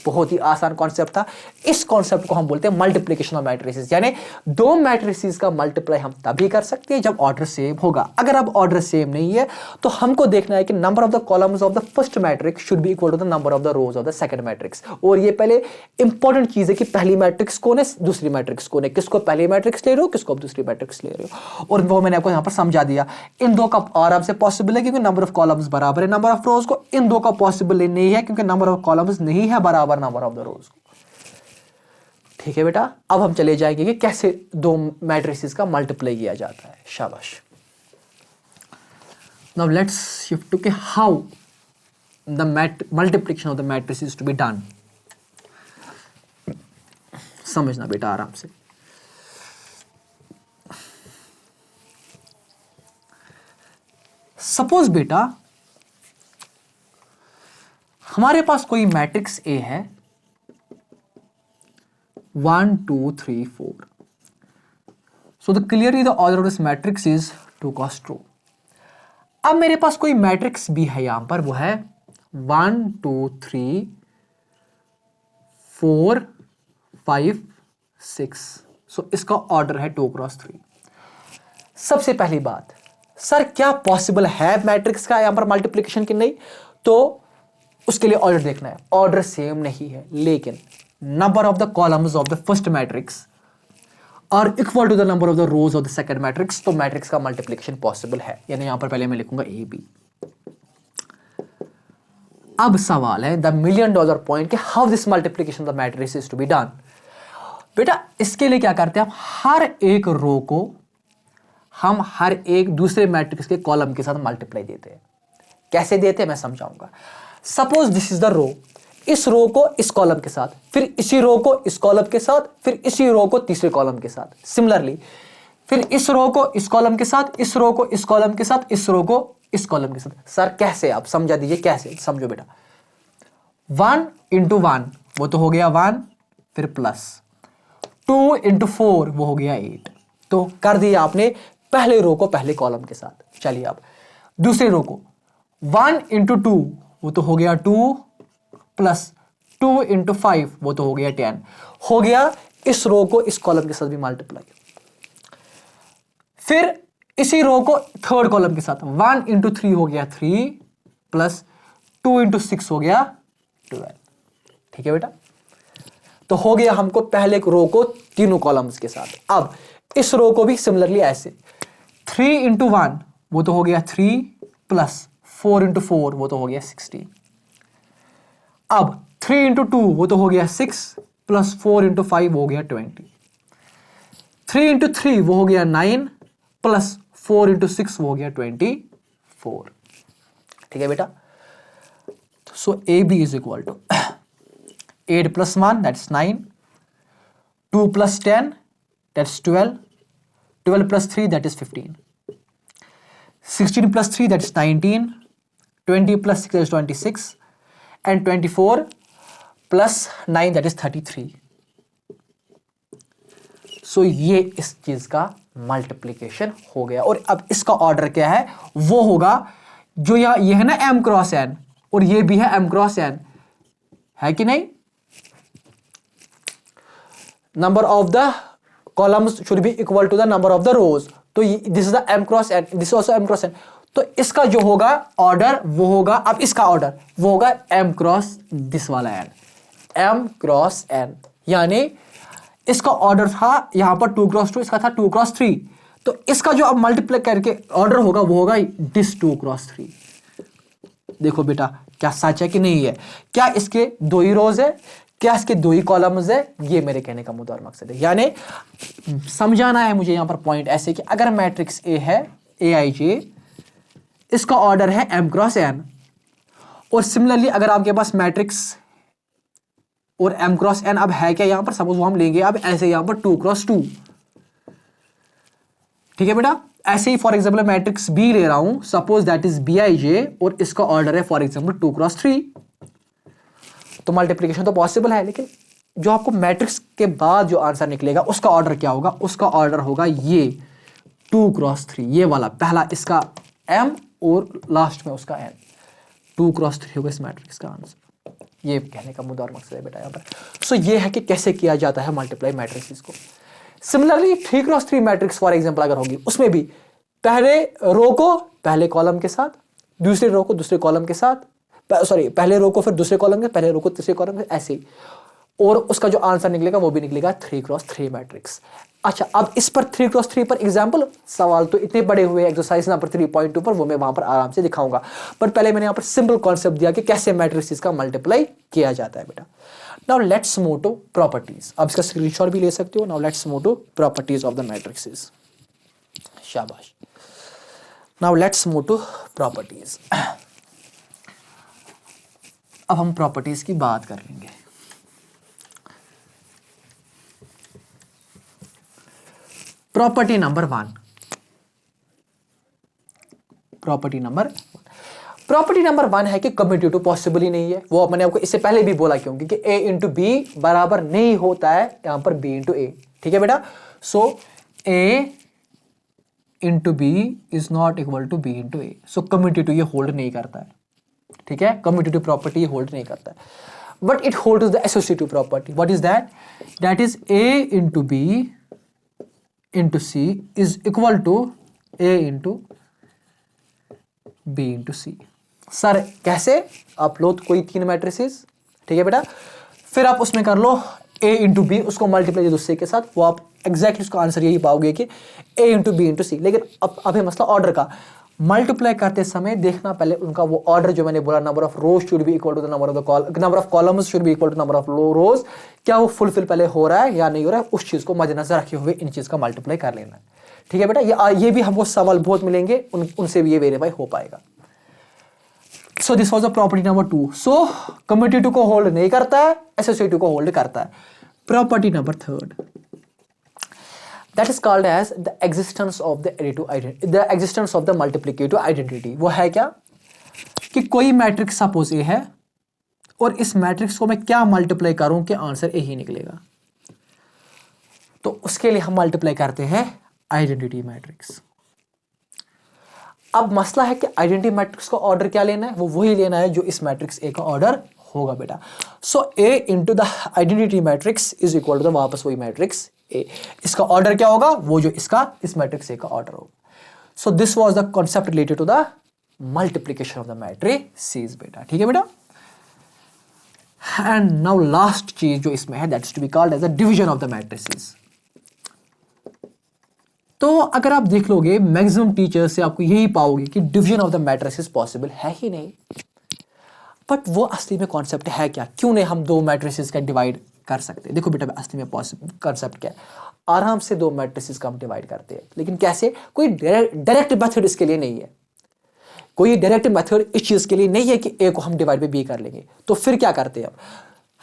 बहुत ही आसान कॉन्सेप्ट था। इस कॉन्सेप्ट को हम बोलते हैं मल्टीप्लिकेशन ऑफ मैट्रिसेस, यानी दो मैट्रिसेस का मल्टीप्लाई हम तभी कर सकते हैं जब ऑर्डर सेम होगा। अगर अब ऑर्डर सेम नहीं है तो हमको देखना है कि number of the columns of the first matrix should be equal to the number of the rows of the second matrix. और ये पहले इंपॉर्टेंट चीज है कि पहली मैट्रिक्स कौन है, दूसरी मैट्रिक्स कौन है, किसको पहली मैट्रिक्स ले रहे हो, किसको अब दूसरी मैट्रिक्स ले रहे हो। और वो मैंने आपको यहां पर समझा दिया। इन दो का आराम से पॉसिबल है क्योंकि नंबर ऑफ कॉलम्स बराबर है नंबर ऑफ रोज को, इन दो का पॉसिबल नहीं है क्योंकि नंबर ऑफ कॉलम्स नहीं है बराबर नंबर ऑफ द रोज। ठीक है बेटा, अब हम चले जाएंगे कि कैसे दो मैट्रिसेस का मल्टीप्लाई किया जाता है। शाबाश। नाउ लेट्स शिफ्ट टू के how the multiplication of the matrices to be done. समझना बेटा आराम से। सपोज बेटा हमारे पास कोई मैट्रिक्स ए है 1 2 3 4, so the clearly the order of this matrix is 2 cos 2। अब मेरे पास कोई मैट्रिक्स भी है यहां पर, वो है 1 2 3 4 5 6, so इसका ऑर्डर है 2 क्रॉस 3। सबसे पहली बात, सर क्या पॉसिबल है मैट्रिक्स का यहां पर मल्टीप्लिकेशन की? नहीं, तो उसके लिए ऑर्डर देखना है। ऑर्डर सेम नहीं है लेकिन number of the columns of the first matrix are equal to the number of the rows of the second matrix, तो मैट्रिक्स का मल्टीप्लिकेशन पॉसिबल है। यानी यहां पर पहले मैं लिखूंगा ए बी। अब सवाल है द मिलियन डॉलर पॉइंट कि how this multiplication of the matrix is to be done. बेटा इसके लिए क्या करते हैं, हम हर एक रो को हम हर एक दूसरे मैट्रिक्स के कॉलम के साथ मल्टीप्लाई देते हैं। कैसे देते हैं मैं समझाऊंगा। Suppose this is the row, इस रो को इस कॉलम के साथ, फिर इसी रो को इस कॉलम के साथ, फिर इसी रो को तीसरे कॉलम के साथ, सिमिलरली फिर इस रो को इस कॉलम के साथ, इस रो को इस कॉलम के साथ, इस रो को इस कॉलम के साथ। सर कैसे? आप समझा दीजिए कैसे, समझो बेटा। 1 इंटू 1 वो तो हो गया 1, फिर प्लस 2 इंटू 4 वो हो गया 8। तो कर दिया आपने पहले रो को पहले कॉलम के साथ। चलिए अब दूसरे रो को 1 इंटू 2 वो तो हो गया 2 प्लस 2 इंटू 5 वो तो हो गया 10। हो गया इस रो को इस कॉलम के साथ भी मल्टीप्लाई। फिर इसी रो को थर्ड कॉलम के साथ 1 इंटू 3 हो गया 3 प्लस 2 इंटू 6 हो गया 12। ठीक है बेटा, तो हो गया हमको पहले रो को तीनों कॉलम्स के साथ। अब इस रो को भी सिमिलरली ऐसे 3 इंटू 1 वो तो हो गया 3 प्लस 4 इंटू 4 वो तो हो गया 16। अब 3 इंटू 2 वो तो हो गया 6 प्लस 4 इंटू 5 हो गया 20। 3 इंटू 3 वो हो गया 9 प्लस 4 इंटू 6 वो हो गया 24। ठीक है बेटा, so a b is equal to 8 plus 1 that's 9, 2 plus 10 that's 12, 12 plus 3 that is 15, 16 plus 3 that's 19, 20 plus 6 that's 26, and 24 plus 9 that is 33। So ये इस चीज का मल्टीप्लिकेशन हो गया। और अब इसका ऑर्डर क्या है, वो होगा जो ये है ना m क्रॉस n, और ये भी है m क्रॉस n, है कि नहीं। Number of the columns should be equal to the number of the rows. तो this is the m cross n, this also m cross n। तो इसका जो होगा ऑर्डर वो होगा, अब इसका ऑर्डर वो होगा m क्रॉस दिस वाला n, m क्रॉस n। यानी इसका ऑर्डर था यहां पर 2 क्रॉस 2, इसका था 2 क्रॉस 3। तो इसका जो अब मल्टीप्लाई करके ऑर्डर होगा वो होगा दिस 2 क्रॉस 3। देखो बेटा क्या सच है कि नहीं है, क्या इसके 2 ही रोज है, क्या इसके 2 ही कॉलम्स है, ये मेरे कहने का मुद्दा और मकसद है। यानी समझाना है मुझे यहां पर पॉइंट ऐसे कि अगर मैट्रिक्स ए है aij, इसका ऑर्डर है m क्रॉस n, और सिमिलरली अगर आपके पास मैट्रिक्स और m क्रॉस n अब है क्या यहां पर, सपोज हम लेंगे अब ऐसे यहां पर 2 क्रॉस 2, ठीक है बेटा। ऐसे ही फॉर एग्जांपल मैट्रिक्स बी ले रहा हूं, सपोज दैट इज bij, और इसका ऑर्डर है फॉर एग्जांपल 2 क्रॉस 3। तो मल्टीप्लिकेशन तो पॉसिबल है, लेकिन जो आपको मैट्रिक्स के बाद जो आंसर निकलेगा उसका ऑर्डर क्या होगा, उसका ऑर्डर होगा ये 2 क्रॉस 3, ये वाला पहला इसका m और लास्ट में उसका n, 2 क्रॉस 3 होगा इस मैट्रिक्स का आंसर। ये कहने का मुद्दा और मकसद है बेटा यहाँ पर। सो ये है कि कैसे किया जाता है मल्टीप्लाई मैट्रिक्स को। Similarly 3 cross 3 matrix for example अगर होगी, उसमें भी पहले रो को पहले कॉलम के साथ, दूसरे रो को दूसरे कॉलम के साथ, सॉरी पहले रो को फिर दूसरे कॉलम के, पहले रो को तीसरे कॉलम के, ऐसे ही, और उसका जो आंसर निकलेगा वो भी निकलेगा 3 क्रॉस 3 मैट्रिक्स। अच्छा, अब इस पर 3 क्रॉस 3 पर एग्जाम्पल सवाल तो इतने बड़े हुए एक्सरसाइज नंबर 3.2 पर, वो मैं वहां पर आराम से दिखाऊंगा, बट पहले मैंने यहाँ पर सिंपल कॉन्सेप्ट दिया कि कैसे मैट्रिक्स का मल्टीप्लाई किया जाता है बेटा। Now let's move to properties. अब इसका स्क्रीनशॉट भी ले सकते हो। Now let's move to properties of the matrices. शाबाश। Now let's move to properties. अब हम प्रॉपर्टीज की बात कर लेंगे। प्रॉपर्टी नंबर 1, प्रॉपर्टी नंबर 1 है कि कम्यूटेटिव पॉसिबल ही नहीं है। वो मैंने आपको इससे पहले भी बोला, क्यों, क्योंकि a इंटू बी बराबर नहीं होता है यहां पर b इंटू ए, ठीक है बेटा। So a into B is not equal to B into A. So commutative ये होल्ड नहीं करता है, ठीक है, कम्यूटेटिव प्रॉपर्टी ये होल्ड नहीं करता है, but it holds the associative property. What is that? That is a into B into C is equal to a into B into C. Sir कैसे? आप लो कोई 3 मैट्रिसेस, ठीक है बेटा, फिर आप उसमें कर लो a इंटू बी, उसको मल्टीप्लाई दूसरे के साथ, वो आप एग्जैक्टली उसका आंसर यही पाओगे कि a इंटू बी इंटू सी। लेकिन अब है मसला ऑर्डर का। मल्टीप्लाई करते समय देखना पहले उनका वो ऑर्डर जो मैंने बोला, number of rows should be equal to the number of columns should be equal to number of rows, क्या वो फुलफिल पहले हो रहा है या नहीं हो रहा है, उस चीज को मद्देनजर रखे हुए इन चीज का मल्टीप्लाई कर लेना है, ठीक है बेटा। ये भी हमको सवाल बहुत मिलेंगे, उनसे भी ये वेरीफाई हो पाएगा। सो this was the property number 2। So commutative को होल्ड नहीं करता है, एसोसिएटिव को होल्ड करता है। Property number 3, that is called as the existence of the additive identity, the existence of the multiplicative identity। वो है क्या कि कोई मैट्रिक्स सपोज ए है और इस मैट्रिक्स को मैं क्या मल्टीप्लाई करूं कि आंसर ए ही निकलेगा, तो उसके लिए हम मल्टीप्लाई करते हैं आइडेंटिटी मैट्रिक्स। अब मसला है कि आइडेंटिटी मैट्रिक्स का ऑर्डर क्या लेना है, वो वही लेना है जो इस मैट्रिक्स ए का ऑर्डर होगा बेटा। So A into the identity matrix is equal to the वापस वही मैट्रिक्स ए। इसका ऑर्डर क्या होगा, वो जो इसका इस मैट्रिक्स ए का ऑर्डर होगा। So this was the concept related to the multiplication of the matrices बेटा, ठीक है बेटा। एंड नाउ लास्ट चीज जो इसमें है, that is to be called as the division of the matrices. तो अगर आप देख लोगे मैक्सिमम टीचर से आपको यही पाओगे कि division of the matrices possible है ही नहीं। बट वो असली में कॉन्सेप्ट है क्या, क्यों नहीं हम 2 मैट्रिसेस का डिवाइड कर सकते हैं। देखो बेटा असली में पॉसिबल कॉन्सेप्ट क्या है, आराम से 2 मैट्रिसेस का हम डिवाइड करते हैं, लेकिन कैसे, कोई डायरेक्ट मेथड इसके लिए नहीं है, कोई डायरेक्ट मेथड इस चीज के लिए नहीं है कि ए को हम डिवाइड बाय बी कर लेंगे। तो फिर क्या करते हैं,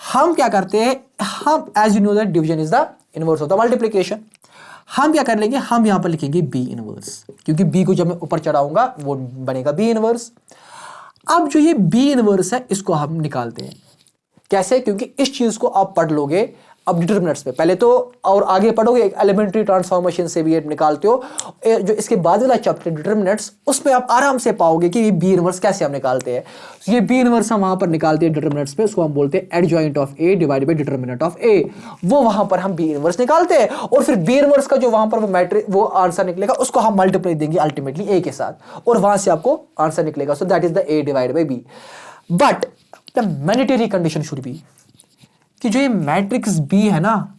हम क्या करते हैं, हम as you know that division is the inverse of the multiplication. हम क्या कर लेंगे, हम यहां पर लिखेंगे बी इनवर्स, क्योंकि बी को जब मैं ऊपर चढ़ाऊंगा वो बनेगा बी इनवर्स। अब जो ये बी इनवर्स है इसको हम निकालते हैं कैसे, क्योंकि इस चीज को आप पढ़ लोगे अब डिटरमिनेंट्स पे पहले तो और आगे पढ़ोगे एक एलिमेंट्री ट्रांसफॉर्मेशन से भी ये निकालते हो, जो इसके बाद वाला चैप्टर डिटरमिनेंट्स, उसमें आप आराम से पाओगे कि ये बी इनवर्स कैसे हम निकालते हैं। ये बी इनवर्स हम वहां पर निकालते हैं डिटरमिनेंट्स पे, उसको हम बोलते हैं adjoint of A divided by determinant of A, वो वहां पर हम बी इनवर्स निकालते हैं और फिर बी इनवर्स का जो वहां पर वो मैट्रिक्स वो आंसर निकलेगा उसको हम मल्टीप्लाई देंगे अल्टीमेटली ए के साथ और वहां से आपको आंसर निकलेगा। So that is the A divided by B. But the mandatory condition should be कि जो ये मैट्रिक्स बी है ना,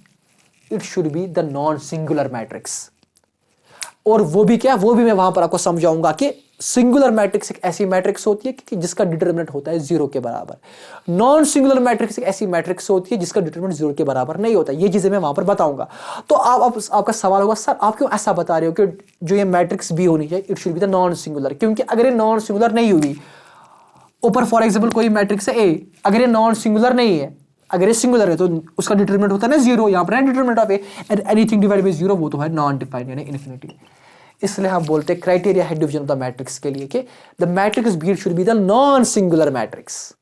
it should be the non singular matrix. और वो भी क्या, वो भी मैं वहां पर आपको समझाऊंगा कि सिंगुलर मैट्रिक्स एक ऐसी मैट्रिक्स होती है कि जिसका डिटरमिनेंट होता है 0 के बराबर। नॉन सिंगुलर मैट्रिक्स एक ऐसी मैट्रिक्स होती है जिसका डिटरमिनेंट 0 के बराबर नहीं होता। ये चीजें मैं वहां पर बताऊंगा। तो आपका सवाल होगा, सर आप क्यों ऐसा बता रहे हो कि जो ये मैट्रिक्स बी होनी चाहिए it should be the non singular? क्योंकि अगर ये नॉन सिंगुलर नहीं हुई, ऊपर फॉर एग्जाम्पल कोई मैट्रिक्स है ए, अगर ये नॉन सिंगुलर नहीं है, अगर ये सिंगुलर है तो उसका डिटरमिनेंट होता है ना 0, यहां पर है determinant of A and anything divided by 0 वो तो है नॉन डिफाइंड यानी इन्फिनिटी। इसलिए हम बोलते हैं क्राइटेरिया है डिवीजन ऑफ द मैट्रिक्स के लिए कि the matrix B should be the non singular matrix,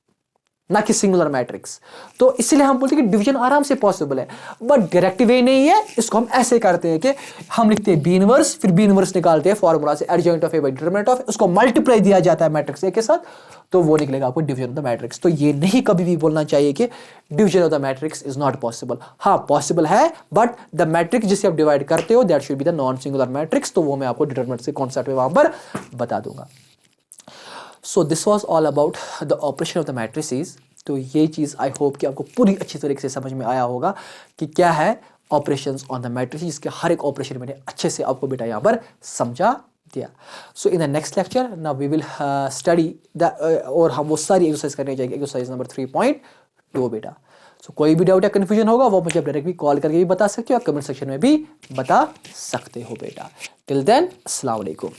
ना कि सिंगुलर मैट्रिक्स। तो इसलिए हम बोलते हैं कि डिवीजन आराम से पॉसिबल है, बट डायरेक्ट वे नहीं है। इसको हम ऐसे करते हैं कि हम लिखते हैं बी इनवर्स, फिर बी इनवर्स निकालते हैं फॉर्मूला से adjoint of A by determinant of, उसको मल्टीप्लाई दिया जाता है मैट्रिक्स ए के साथ, तो वो निकलेगा आपको डिवीजन ऑफ द मैट्रिक्स। तो ये नहीं कभी भी बोलना चाहिए कि division of the matrix is not possible. हाँ पॉसिबल है, बट द मैट्रिक्स जिसे आप डिवाइड करते हो that should be the non singular matrix. तो वो मैं आपको डिटरमिनेंट से कॉन्सेप्ट में वहां पर बता दूंगा। So this was all about the operation of the matrices. तो ये चीज़ आई होप कि आपको पूरी अच्छी तरीके से समझ में आया होगा कि क्या है ऑपरेशंस ऑन द मैट्रिक्स, जिसके हर एक ऑपरेशन मैंने अच्छे से आपको बेटा यहाँ पर समझा दिया। So in the next lecture now we will study the और हम वो सारी एक्सरसाइज करने जाएंगे, एक्सरसाइज नंबर 3.2 बेटा। सो कोई भी डाउट या कन्फ्यूजन होगा वो मुझे डायरेक्टली कॉल करके भी बता सकते हो, कमेंट सेक्शन में भी बता सकते हो बेटा। टिल देन अस्सलाम वालेकुम।